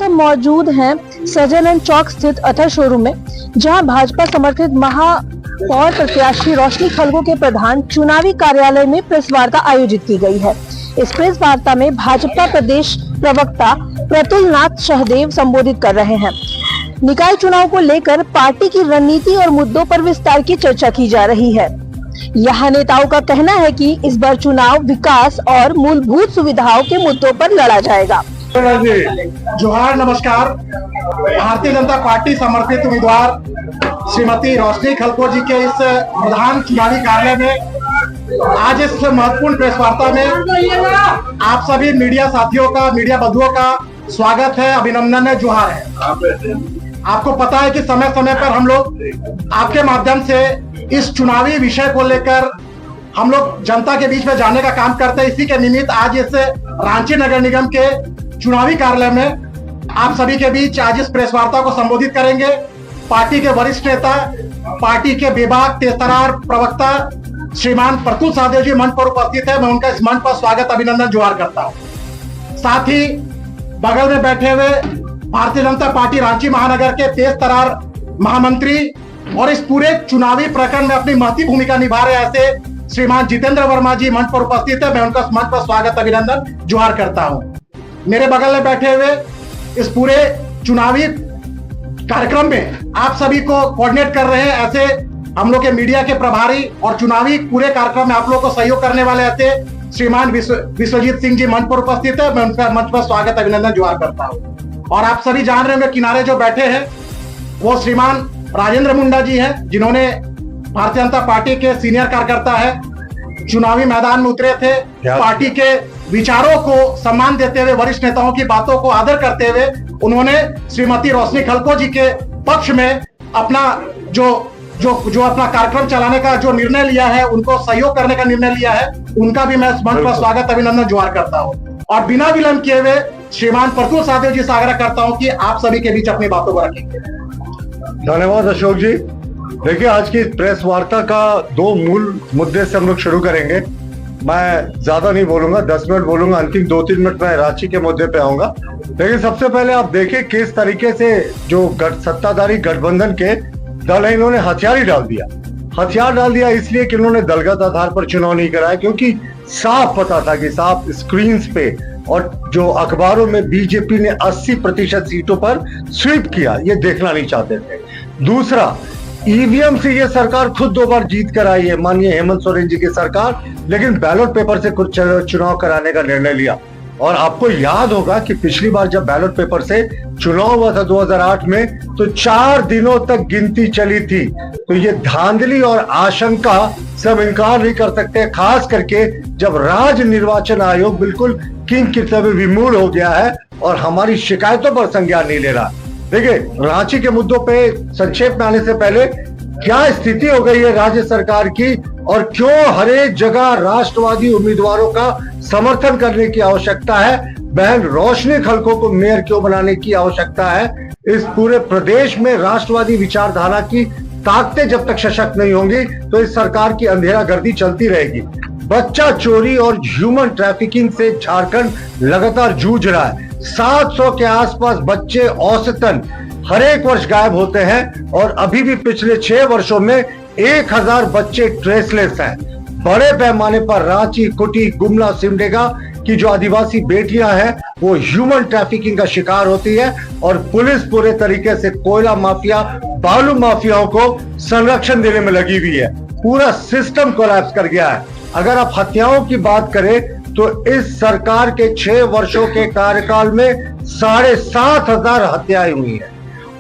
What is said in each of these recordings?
वक्त हम मौजूद हैं सजनन चौक स्थित अथर शोरूम में, जहां भाजपा समर्थित महापौर प्रत्याशी रोशनी खलको के प्रधान चुनावी कार्यालय में प्रेस वार्ता आयोजित की गई है। इस प्रेस वार्ता में भाजपा प्रदेश प्रवक्ता प्रतुल नाथ सहदेव संबोधित कर रहे हैं। निकाय चुनाव को लेकर पार्टी की रणनीति और मुद्दों पर विस्तार की चर्चा की जा रही है। यहाँ नेताओं का कहना है कि इस बार चुनाव विकास और मूलभूत सुविधाओं के मुद्दों पर लड़ा जाएगा। जोहार, नमस्कार। भारतीय जनता पार्टी समर्थित उम्मीदवार श्रीमती रोशनी खलको जी के इस प्रधान चुनावी कार्यालय में आज इस महत्वपूर्ण प्रेस वार्ता में आप सभी मीडिया साथियों का, मीडिया बंधुओं का स्वागत है, अभिनंदन है, जोहार है। आपको पता है कि समय समय पर हम लोग आपके माध्यम से इस चुनावी विषय को लेकर हम लोग जनता के बीच में जाने का काम करते हैं। इसी के निमित्त आज इस रांची नगर निगम के चुनावी कार्यालय में आप सभी के बीच आज इस प्रेस वार्ता को संबोधित करेंगे। पार्टी के वरिष्ठ नेता, पार्टी के बेबाक तेजतर्रार प्रवक्ता श्रीमान प्रतुल सहदेव जी मंच पर उपस्थित है। मैं उनका इस मंच पर स्वागत, अभिनंदन, जोहार करता हूं। साथ ही बगल में बैठे हुए भारतीय जनता पार्टी रांची महानगर के तेजतर्रार महामंत्री और इस पूरे चुनावी प्रकरण में अपनी महती भूमिका निभा रहे ऐसे श्रीमान जितेंद्र वर्मा जी मंच पर उपस्थित है। मैं उनका मंच पर स्वागत, अभिनंदन, जोहार करता हूं। मेरे बगल में बैठे हुए इस पूरे चुनावी कार्यक्रम में आप सभी को कोऑर्डिनेट कर रहे हैं ऐसे हम लोग के मीडिया के प्रभारी और चुनावी पूरे कार्यक्रम में आप लोगों को सहयोग करने वाले ऐसे श्रीमान विश्वजीत सिंह जी मंच पर उपस्थित है। मैं उनका मंच पर स्वागत, अभिनंदन, जोहार करता हूं। और आप सभी जान रहे होंगे किनारे जो बैठे हैं वो श्रीमान राजेंद्र मुंडा जी हैं, जिन्होंने भारतीय जनता पार्टी के सीनियर कार्यकर्ता है, चुनावी मैदान में उतरे थे। पार्टी के विचारों को सम्मान देते हुए, वरिष्ठ नेताओं की बातों को आदर करते हुए उन्होंने श्रीमती रोशनी खलको जी के पक्ष में अपना जो अपना कार्यक्रम चलाने का जो निर्णय लिया है, उनको सहयोग करने का निर्णय लिया है, उनका भी मैं मंच पर स्वागत, अभिनंदन, जोहार करता हूँ। और बिना विलंब किए हुए श्रीमान प्रतुल सहदेव जी से आग्रह करता हूँ कि आप सभी के बीच अपनी बातों को रखेंगे। धन्यवाद अशोक जी। देखिए, आज की प्रेस वार्ता का दो मूल मुद्दे से हम लोग शुरू करेंगे। मैं ज्यादा नहीं बोलूंगा, 10 मिनट बोलूंगा, अंतिम 2-3 मिनट में रांची के मुद्दे पे आऊंगा। लेकिन सबसे पहले आप देखें किस तरीके से जो सत्ताधारी गठबंधन के दल है, इन्होंने हथियार ही डाल दिया। हथियार डाल दिया इसलिए कि इन्होंने दलगत आधार पर चुनाव नहीं कराया, क्योंकि साफ पता था कि साफ स्क्रीन पे और जो अखबारों में बीजेपी ने 80% सीटों पर स्वीप किया, ये देखना नहीं चाहते थे। दूसरा, ईवीएम से ये सरकार खुद 2 बार जीत कर आई है, माननीय हेमंत सोरेन जी की सरकार, लेकिन बैलेट पेपर से कुछ चुनाव कराने का निर्णय लिया। और आपको याद होगा कि पिछली बार जब बैलेट पेपर से चुनाव हुआ था 2008 में, तो 4 दिनों तक गिनती चली थी। तो ये धांधली और आशंका सब इनकार नहीं कर सकते, खास करके जब राज्य निर्वाचन आयोग बिल्कुल किंग कर्तव्य विमूढ़ हो गया है और हमारी शिकायतों पर संज्ञान नहीं ले रहा। देखिए, रांची के मुद्दों पे संक्षेप में आने से पहले क्या स्थिति हो गई है राज्य सरकार की और क्यों हर एक जगह राष्ट्रवादी उम्मीदवारों का समर्थन करने की आवश्यकता है, बहन रोशनी खलको को मेयर क्यों बनाने की आवश्यकता है। इस पूरे प्रदेश में राष्ट्रवादी विचारधारा की ताकतें जब तक सशक्त नहीं होंगी तो इस सरकार की अंधेरागर्दी चलती रहेगी। बच्चा चोरी और ह्यूमन ट्रैफिकिंग से झारखंड लगातार जूझ रहा है। 700 के आसपास बच्चे औसतन हर एक वर्ष गायब होते हैं और अभी भी पिछले 6 वर्षों में 1000 बच्चे ट्रेसलेस हैं। बड़े पैमाने पर रांची, कुटी, गुमला, सिमडेगा की जो आदिवासी बेटियां हैं वो ह्यूमन ट्रैफिकिंग का शिकार होती है और पुलिस पूरे तरीके से कोयला माफिया, बालू माफियाओं को संरक्षण देने में लगी हुई है। पूरा सिस्टम कोलैप्स कर गया है। अगर आप हत्याओं की बात करें तो इस सरकार के 6 वर्षों के कार्यकाल में 7,500 हत्याएं हुई हैं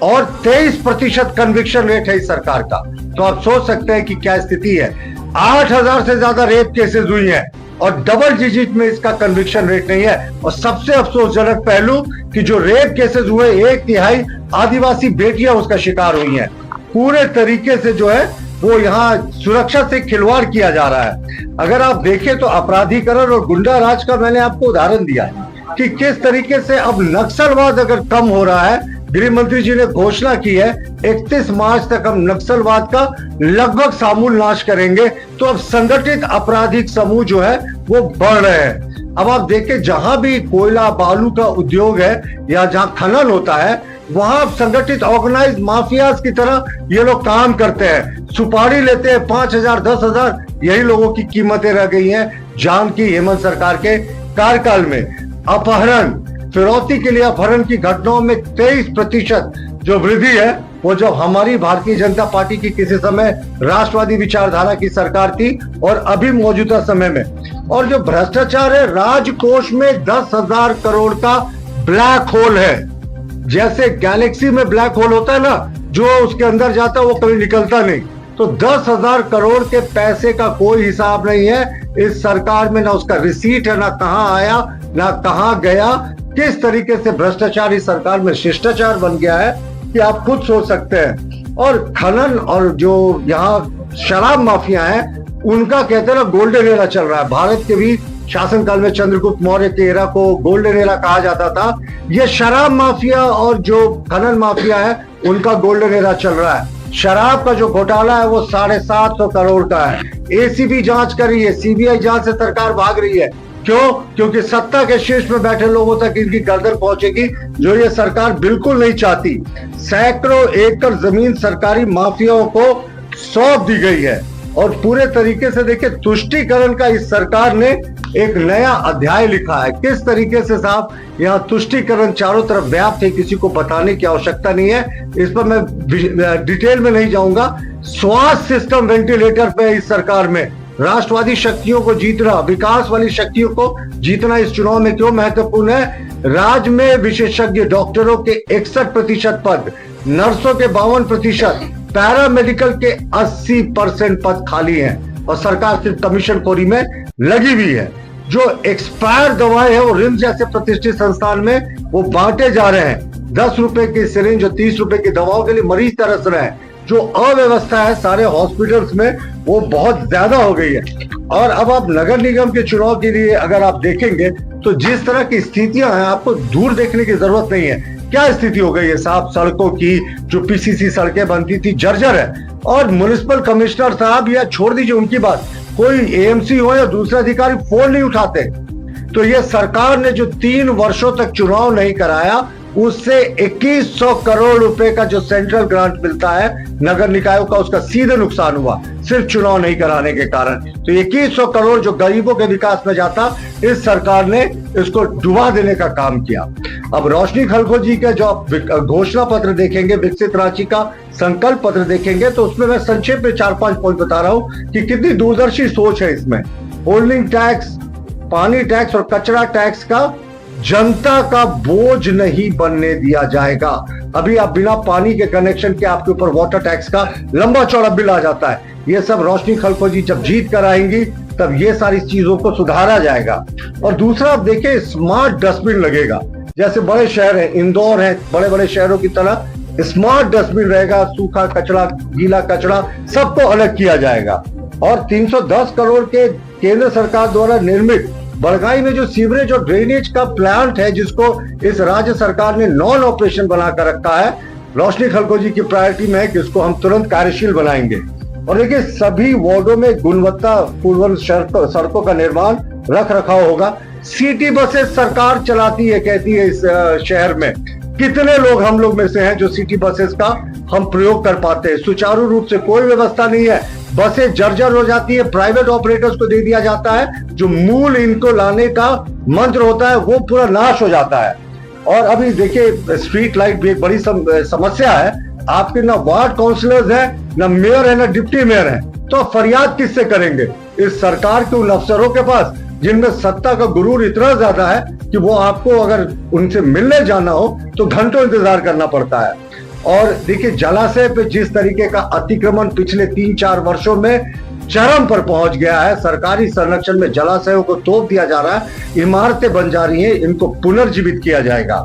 और 23% कन्विक्शन रेट है इस सरकार का। तो आप सोच सकते हैं कि क्या स्थिति है। 8,000 से ज्यादा रेप केसेस हुई हैं और डबल डिजिट में इसका कन्विक्शन रेट नहीं है। और सबसे अफसोसजनक पहलू कि जो रेप केसेस हुए 1/3 आदिवासी बेटियां उसका शिकार हुई हैं। पूरे तरीके से जो है वो यहाँ सुरक्षा से खिलवाड़ किया जा रहा है। अगर आप देखें तो अपराधीकरण और गुंडा राज का मैंने आपको उदाहरण दिया है कि किस तरीके से अब नक्सलवाद अगर कम हो रहा है। गृह मंत्री जी ने घोषणा की है 31 मार्च तक हम नक्सलवाद का लगभग समूल नाश करेंगे। तो अब संगठित आपराधिक समूह जो है वो बढ़ रहे हैं। अब आप देखें जहां भी कोयला बालू का उद्योग है या जहां खनन होता है वहां संगठित ऑर्गेनाइज माफियाज की तरह ये लोग काम करते हैं, सुपारी लेते हैं 5,000 10,000, यही लोगों की कीमतें रह गई हैं जान की हेमंत सरकार के कार्यकाल में। अपहरण, फिरौती के लिए अपहरण की घटनाओं में 23% जो वृद्धि है वो जब हमारी भारतीय जनता पार्टी की किसी समय राष्ट्रवादी विचारधारा की सरकार थी और अभी मौजूदा समय में। और जो भ्रष्टाचार है, राजकोष में 10,000 करोड़ का ब्लैक होल है। जैसे गैलेक्सी में ब्लैक होल होता है ना, जो उसके अंदर जाता है वो कभी निकलता नहीं, तो 10,000 करोड़ के पैसे का कोई हिसाब नहीं है इस सरकार में, ना उसका रिसीट है, ना कहां आया ना कहां गया। किस तरीके से भ्रष्टाचार इस सरकार में शिष्टाचार बन गया है कि आप खुद सोच सकते हैं। और खनन और जो यहाँ शराब माफिया है उनका कहते हैं ना गोल्डन एरा चल रहा है। भारत के भी शासनकाल में चंद्रगुप्त मौर्य के एरा को गोल्डन एरा कहा जाता था। ये शराब माफिया और जो खनन माफिया है उनका गोल्डन एरा चल रहा है। शराब का जो घोटाला है वो 750 करोड़ का है। एसीबी जांच कर रही है, सीबीआई जांच से सरकार भाग रही है। क्यों? क्योंकि सत्ता के शीर्ष में बैठे लोगों तक इनकी गर्दन पहुंचेगी, जो ये सरकार बिल्कुल नहीं चाहती। सैकड़ों एकड़ जमीन सरकारी माफियाओं को सौंप दी गई है और पूरे तरीके से देखिए तुष्टीकरण का इस सरकार ने एक नया अध्याय लिखा है। किस तरीके से साहब यहाँ तुष्टीकरण चारों तरफ व्याप्त है, किसी को बताने की आवश्यकता नहीं है, इस पर मैं डिटेल में नहीं जाऊंगा। स्वास्थ्य सिस्टम वेंटिलेटर पे इस सरकार में राष्ट्रवादी शक्तियों को जीतना, विकास वाली शक्तियों को जीतना इस चुनाव में क्यों महत्वपूर्ण है? राज्य में विशेषज्ञ डॉक्टरों के 61% पद, नर्सों के 52%, पैरामेडिकल के 80% पद खाली हैं और सरकार सिर्फ कमीशनखोरी में लगी हुई है। जो एक्सपायर दवाएं हैं वो रिम्स जैसे प्रतिष्ठित संस्थान में वो बांटे जा रहे हैं। 10 रुपए की सिरिंज और 30 रुपए की दवाओं के लिए मरीज तरस रहे हैं। जो अव्यवस्था है सारे हॉस्पिटल्स में वो बहुत ज्यादा हो गई है। और अब आप नगर निगम के चुनाव के लिए अगर आप देखेंगे तो जिस तरह की स्थितियां हैं आपको दूर देखने की जरूरत नहीं है। क्या स्थिति हो गई है साहब? सड़कों की जो पीसीसी सड़कें बनती थी जर्जर है। और म्युनिसिपल कमिश्नर साहब या छोड़ दीजिए उनकी बात, कोई एएमसी हो या दूसरे अधिकारी फोन नहीं उठाते। तो ये सरकार ने जो 3 वर्षों तक चुनाव नहीं कराया उससे 2100 करोड़ रुपए का जो सेंट्रल ग्रांट मिलता है नगर निकायों का, उसका सीधे नुकसान हुआ सिर्फ चुनाव नहीं कराने के कारण। तो 2100 करोड़ जो गरीबों के विकास में जाता, इस सरकार ने इसको डुबा देने का काम किया। अब रोशनी खलखो जी का जो घोषणा पत्र देखेंगे, विकसित रांची का संकल्प पत्र देखेंगे, तो उसमें मैं संक्षेप में 4-5 पॉइंट बता रहा हूं कि कितनी दूरदर्शी सोच है इसमें। होल्डिंग टैक्स, पानी टैक्स और कचरा टैक्स का जनता का बोझ नहीं बनने दिया जाएगा। अभी आप बिना पानी के कनेक्शन के आपके ऊपर वाटर टैक्स का लंबा चौड़ा बिल आ जाता है। ये सब रोशनी खलखो जी जब जीत कर आएंगी तब ये सारी चीजों को सुधारा जाएगा। और दूसरा आप देखिए स्मार्ट डस्टबिन लगेगा। जैसे बड़े शहर है, इंदौर है, बड़े बड़े शहरों की तरह स्मार्ट डस्टबिन रहेगा। सूखा कचरा, गीला कचरा सबको अलग किया जाएगा। और 310 करोड़ के केंद्र सरकार द्वारा निर्मित बड़गाई में जो सीवरेज और ड्रेनेज का प्लांट है जिसको इस राज्य सरकार ने नॉन ऑपरेशन बनाकर रखा है, रोशनी खलखो जी की प्रायोरिटी में है कि इसको हम तुरंत कार्यशील बनाएंगे। और देखिए सभी वार्डों में गुणवत्तापूर्ण सड़कों का निर्माण रख रखाव होगा। सिटी बसेस सरकार चलाती है, कहती है इस शहर में। कितने लोग हम लोग में से हैं जो सिटी बसेस का हम प्रयोग कर पाते हैं? सुचारू रूप से कोई व्यवस्था नहीं है, बसें जर्जर हो जाती है, प्राइवेट ऑपरेटर्स को दे दिया जाता है। जो मूल इनको लाने का मंत्र होता है वो पूरा नाश हो जाता है। और अभी देखिए स्ट्रीट लाइट भी एक बड़ी समस्या है। आपके ना वार्ड काउंसिलर्स हैं, ना मेयर है, ना डिप्टी मेयर है, तो फरियाद किससे करेंगे? इस सरकार के उन अफसरों के पास जिनमें सत्ता का गुरूर इतना ज्यादा है कि वो आपको अगर उनसे मिलने जाना हो तो घंटों इंतजार करना पड़ता है। और देखिए जलाशय पे जिस तरीके का अतिक्रमण पिछले 3-4 वर्षों में चरम पर पहुंच गया है। सरकारी संरक्षण में जलाशयों को तोड़ दिया जा रहा है, इमारतें बन जा रही हैं, इनको पुनर्जीवित किया जाएगा।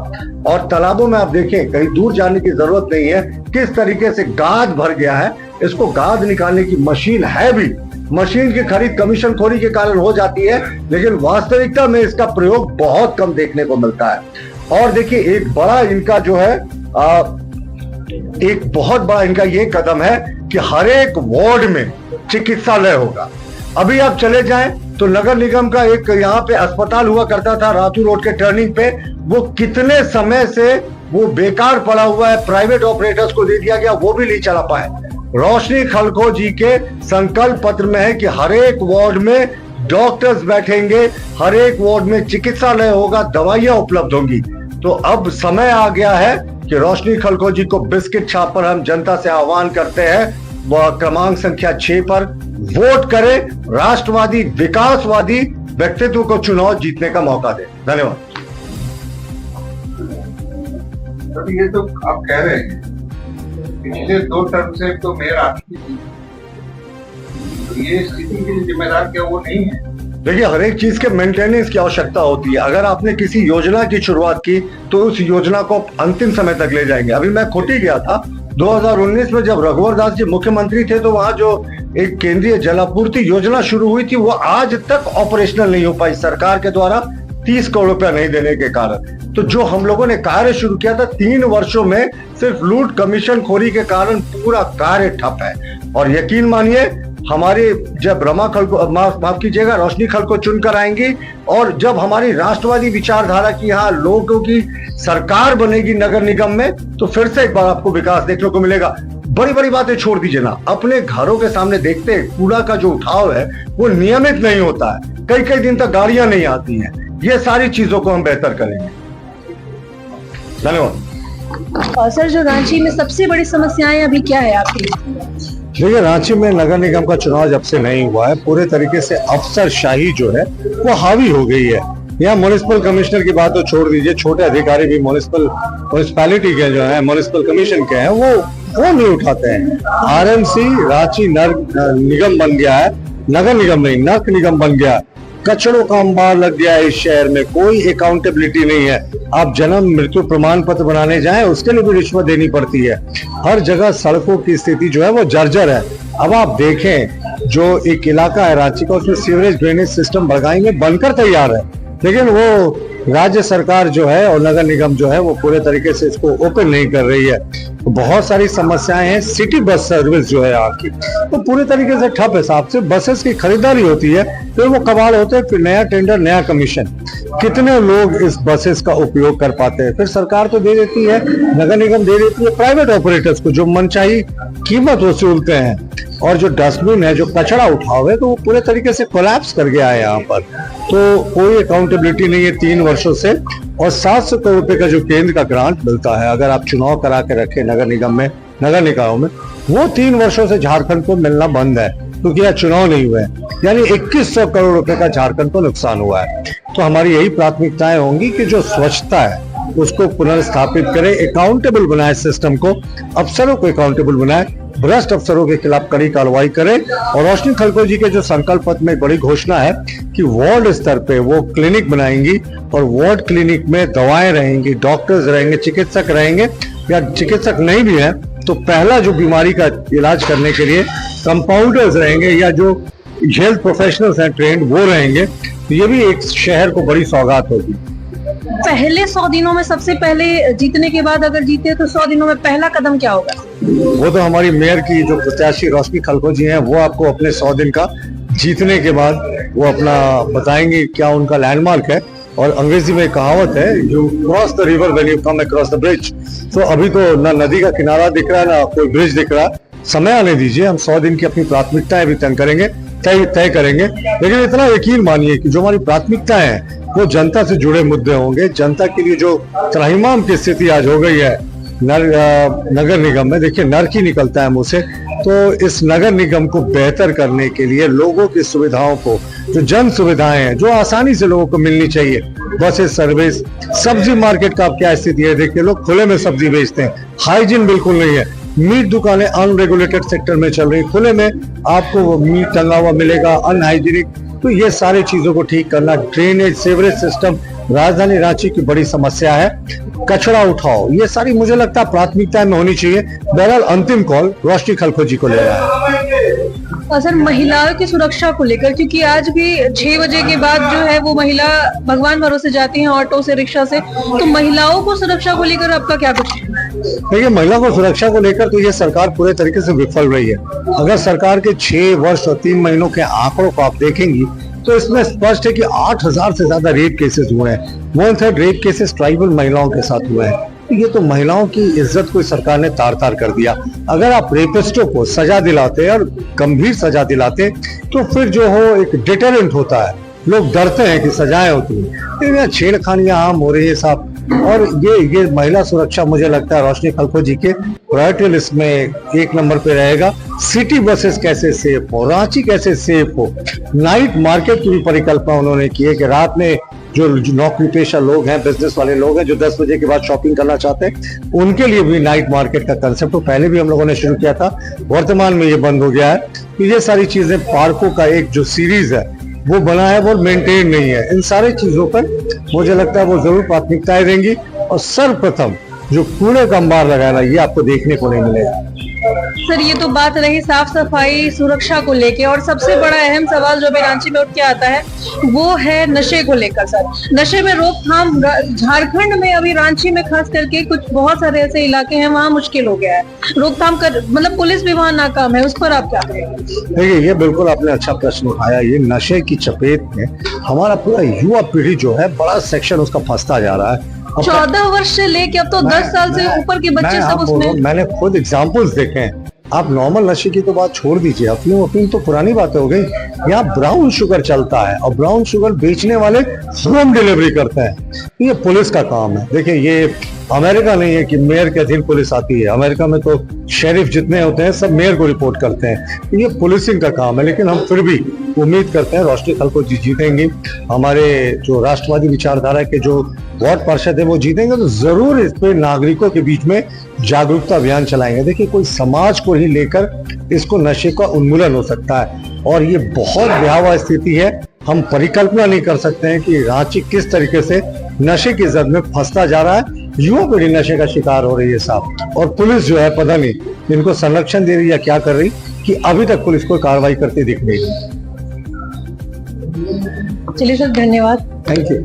और तालाबों में आप देखें कहीं दूर जाने की जरूरत नहीं है, किस तरीके से गाद भर गया है। इसको गाद निकालने की मशीन है भी, मशीन की खरीद कमीशनखोरी के कारण हो जाती है, लेकिन वास्तविकता में इसका प्रयोग बहुत कम देखने को मिलता है। और देखिए एक बड़ा इनका जो है एक बहुत बड़ा इनका ये कदम है कि हर एक वार्ड में चिकित्सालय होगा। अभी आप चले जाएं तो नगर निगम का एक यहाँ पे अस्पताल हुआ करता था रातू रोड के टर्निंग पे, वो कितने समय से वो बेकार पड़ा हुआ है, प्राइवेट ऑपरेटर्स को दे दिया गया, वो भी नहीं चला पाए। रोशनी खलखो जी के संकल्प पत्र में है कि हर एक वार्ड में डॉक्टर्स बैठेंगे, हर एक वार्ड में चिकित्सालय होगा, दवाइयां उपलब्ध होंगी। तो अब समय आ गया है कि रोशनी खलखो जी को बिस्किट छाप पर हम जनता से आह्वान करते हैं, वह क्रमांक संख्या 6 पर वोट करें, राष्ट्रवादी विकासवादी व्यक्तित्व को चुनाव जीतने का मौका दे। धन्यवाद। तो ये तो आप कह रहे हैं पिछले 2 टर्म से तो मेयर आपकी थी, तो ये स्थिति के लिए जिम्मेदार क्या वो नहीं है? देखिए, हर एक चीज के मेंटेनेंस की आवश्यकता होती है। अगर आपने किसी योजना की शुरुआत की तो उस योजना को अंतिम समय तक ले जाएंगे। अभी मैं खुटी गया था 2019 में, जब रघुवर दास जी मुख्यमंत्री थे, तो वहां जो एक केंद्रीय जलापूर्ति योजना शुरू हुई थी वो आज तक ऑपरेशनल नहीं हो पाई सरकार के द्वारा 30 करोड़ रुपया नहीं देने के कारण। तो जो हम लोगों ने कार्य शुरू किया था 3 वर्षों में, सिर्फ लूट कमीशन खोरी के कारण पूरा कार्य ठप है। और यकीन मानिए, हमारी जब रमा खलको, माफ कीजिएगा, रोशनी खलको चुनकर आएंगी और जब हमारी राष्ट्रवादी विचारधारा की यहाँ लोगों की सरकार बनेगी नगर निगम में, तो फिर से एक बार आपको विकास देखने को मिलेगा। बड़ी बड़ी बातें छोड़ दीजिए ना, अपने घरों के सामने देखते हैं कूड़ा का जो उठाव है वो नियमित नहीं होता है, कई कई दिन तक गाड़ियां नहीं आती हैं। ये सारी चीजों को हम बेहतर करेंगे। धन्यवाद। सर, जो रांची में सबसे बड़ी समस्याएं अभी क्या है आपकी? देखिए, रांची में नगर निगम का चुनाव जब से नहीं हुआ है, पूरे तरीके से अफसरशाही जो है वो हावी हो गई है। यहाँ म्युनिसिपल कमिश्नर की बात तो छोड़ दीजिए, छोटे अधिकारी भी म्युनिसिपैलिटी के जो है, म्युनिसिपल कमीशन के हैं, वो नहीं उठाते हैं। आरएमसी रांची निगम बन गया है, नगर निगम नहीं, नर्क निगम बन गया। कचड़ों का अंबार लग गया है इस शहर में, कोई अकाउंटेबिलिटी नहीं है। आप जन्म मृत्यु प्रमाण पत्र बनाने जाएं, उसके लिए भी रिश्वत देनी पड़ती है। हर जगह सड़कों की स्थिति जो है वो जर्जर है। अब आप देखें, जो एक इलाका है रांची का, उसमें सीवरेज ड्रेनेज सिस्टम बरगाई में बनकर तैयार है, लेकिन वो राज्य सरकार जो है और नगर निगम जो है वो पूरे तरीके से इसको ओपन नहीं कर रही है। तो बहुत सारी समस्याएं हैं। सिटी बस सर्विस जो है यहाँ की तो पूरे तरीके से ठप है साहब। से बसेस की खरीदारी होती है, फिर वो कबाड़ होते हैं, फिर नया टेंडर, नया कमीशन। कितने लोग इस बसेस का उपयोग कर पाते हैं? फिर सरकार तो दे देती है, नगर निगम दे देती है प्राइवेट ऑपरेटर्स को, जो मनचाही कीमत वसूलते हैं। और जो डस्टबिन है, जो कचरा उठाव है, तो वो पूरे तरीके से कोलैप्स कर गया है यहाँ पर। तो कोई अकाउंटेबिलिटी नहीं है 3 वर्षों से। और 700 करोड़ रुपए का जो केंद्र का ग्रांट मिलता है, अगर आप चुनाव करा के रखे नगर निगम में, नगर निकायों में, वो 3 वर्षों से झारखंड को मिलना बंद है, क्योंकि यहाँ चुनाव नहीं हुए। यानी 2100 करोड़ रुपए का झारखंड को नुकसान हुआ है। तो हमारी यही प्राथमिकताएं होंगी कि जो स्वच्छता है उसको पुनर्स्थापित करें, अकाउंटेबल बनाए सिस्टम को, अफसरों को अकाउंटेबल बनाए, भ्रष्ट अफसरों के खिलाफ कड़ी कार्रवाई करें। और रोशनी खलको जी के जो संकल्प पत्र में एक बड़ी घोषणा है कि वार्ड स्तर पे वो क्लिनिक बनाएंगी और वार्ड क्लिनिक में दवाएं रहेंगी, डॉक्टर्स रहेंगे, चिकित्सक रहेंगे, या चिकित्सक नहीं भी है तो पहला जो बीमारी का इलाज करने के लिए कंपाउंडर्स रहेंगे, या जो हेल्थ प्रोफेशनल्स हैं ट्रेंड, वो रहेंगे। तो ये भी एक शहर को बड़ी सौगात होगी। पहले 100 दिनों में, सबसे पहले जीतने के बाद अगर जीते तो 100 दिनों में पहला कदम क्या होगा? वो तो हमारी मेयर की जो प्रत्याशी रोशनी खलको जी हैं, वो आपको अपने 100 दिन का जीतने के बाद वो अपना बताएंगे क्या उनका लैंडमार्क है। और अंग्रेजी में कहावत है, you cross the river when you come across the bridge. तो अभी तो ना नदी का किनारा दिख रहा है, ना कोई ब्रिज दिख रहा है। समय आने दीजिए, हम 100 दिन की अपनी प्राथमिकताएं भी तय करेंगे। लेकिन इतना यकीन मानिए कि जो हमारी प्राथमिकताएं हैं वो जनता से जुड़े मुद्दे होंगे। जनता के लिए जो त्राहिमाम की स्थिति आज हो गई है नगर निगम में, देखिए नर्क ही निकलता है मुंह से। तो इस नगर निगम को बेहतर करने के लिए लोगों की सुविधाओं को, जो जन सुविधाएं हैं जो आसानी से लोगों को मिलनी चाहिए, बसेस सर्विस, सब्जी मार्केट का अब क्या स्थिति है देखिए, लोग खुले में सब्जी बेचते हैं, हाइजीन बिल्कुल नहीं है। मीट दुकानें अनरेगुलेटेड सेक्टर में चल रही, खुले में आपको मीट टंगा हुआ मिलेगा, अनहाइजीनिक। तो ये सारी चीजों को ठीक करना, ड्रेनेज, सीवरेज सिस्टम राजधानी रांची की बड़ी समस्या है, कचरा उठाओ, ये सारी मुझे लगता है प्राथमिकताएं में होनी चाहिए। बहरहाल अंतिम कॉल रोशनी खलको जी को ले रहा है। और सर, महिलाओं की सुरक्षा को लेकर, क्योंकि आज भी 6 बजे के बाद जो है वो महिला भगवान भरोसे जाती हैं, ऑटो से, रिक्शा से, तो महिलाओं को सुरक्षा को लेकर आपका क्या कुछ? देखिए, महिला को सुरक्षा को लेकर तो ये सरकार पूरे तरीके से विफल रही है। अगर सरकार के 6 वर्ष और 3 महीनों के आंकड़ों को आप देखेंगी तो इसमें स्पष्ट है कि 8,000 से ज्यादा रेप केसेस हुए हैं। 1/3 रेप केसेस ट्राइबल महिलाओं के साथ हुए हैं। ये तो महिलाओं की इज्जत को सरकार ने तार तार कर दिया। अगर आप रेपिस्टों को सजा दिलाते और गंभीर सजा दिलाते तो फिर जो हो एक डिटरेंट होता है, लोग डरते हैं कि सजाएं होती हैं। लेकिन यहाँ छेड़खानियां आम हो रही है साहब। और ये महिला सुरक्षा मुझे लगता है रोशनी खलखो जी के प्रायोरिटी लिस्ट में 1 नंबर पे रहेगा। सिटी बसेस कैसे सेफ हो, रांची कैसे सेफ हो, नाइट मार्केट की भी परिकल्पना उन्होंने की है कि रात में जो नौकरी पेशा लोग हैं, बिजनेस वाले लोग हैं जो 10 बजे के बाद शॉपिंग करना चाहते हैं, उनके लिए भी नाइट मार्केट का कंसेप्ट तो पहले भी हम लोगों ने शुरू किया था, वर्तमान में ये बंद हो गया है। ये सारी चीजें, पार्कों का एक जो सीरीज है वो बना है वो मेंटेन नहीं है। इन सारी चीजों पर मुझे लगता है वो जरूर प्राथमिकताएं देंगी। और सर्वप्रथम जो कूड़े का अंबार लगाना, ये आपको देखने को नहीं मिलेगा। सर, ये तो बात रही साफ सफाई सुरक्षा को लेके, और सबसे बड़ा अहम सवाल जो भी रांची में उठ के आता है वो है नशे को लेकर। सर, नशे में रोकथाम झारखंड में, अभी रांची में खास करके कुछ बहुत सारे ऐसे इलाके हैं वहाँ मुश्किल हो गया है रोकथाम कर, मतलब पुलिस भी वहाँ नाकाम है। उस पर आप क्या कहेंगे? देखिए, ये बिल्कुल आपने अच्छा प्रश्न उठाया। ये नशे की चपेट में हमारा पूरा युवा पीढ़ी जो है, बड़ा सेक्शन उसका फंसता जा रहा है। 14 वर्ष से लेके अब तो 10 साल से ऊपर के बच्चे सब उसमें। मैंने खुद एग्जाम्पल्स देखे हैं। आप नॉर्मल नशे की तो बात छोड़ दीजिए, अफीम तो पुरानी बातें हो गई। यहाँ ब्राउन शुगर चलता है और ब्राउन शुगर बेचने वाले होम डिलीवरी करते हैं। ये पुलिस का काम है। देखिए, ये अमेरिका नहीं है कि मेयर के अधीन पुलिस आती है। अमेरिका में तो शेरिफ जितने होते हैं सब मेयर को रिपोर्ट करते हैं। ये पुलिसिंग का काम है। लेकिन हम फिर भी उम्मीद करते हैं रोशनी खलखो जी जीतेंगी। हमारे जो राष्ट्रवादी विचारधारा के जो वार्ड पार्षद है वो जीतेंगे, तो जरूर इस पे नागरिकों के बीच में जागरूकता अभियान चलाएंगे। देखिए, कोई समाज को ही लेकर इसको नशे का उन्मूलन हो सकता है और ये बहुत भयावह स्थिति है। हम परिकल्पना नहीं कर सकते हैं कि रांची किस तरीके से नशे की जद में फंसता जा रहा है। युवा पीढ़ी नशे का शिकार हो रही है साहब, और पुलिस जो है पता नहीं इनको संरक्षण दे रही या क्या कर रही कि अभी तक पुलिस कोई कार्रवाई करती दिख नहीं। चलिए सर, धन्यवाद। Thank you.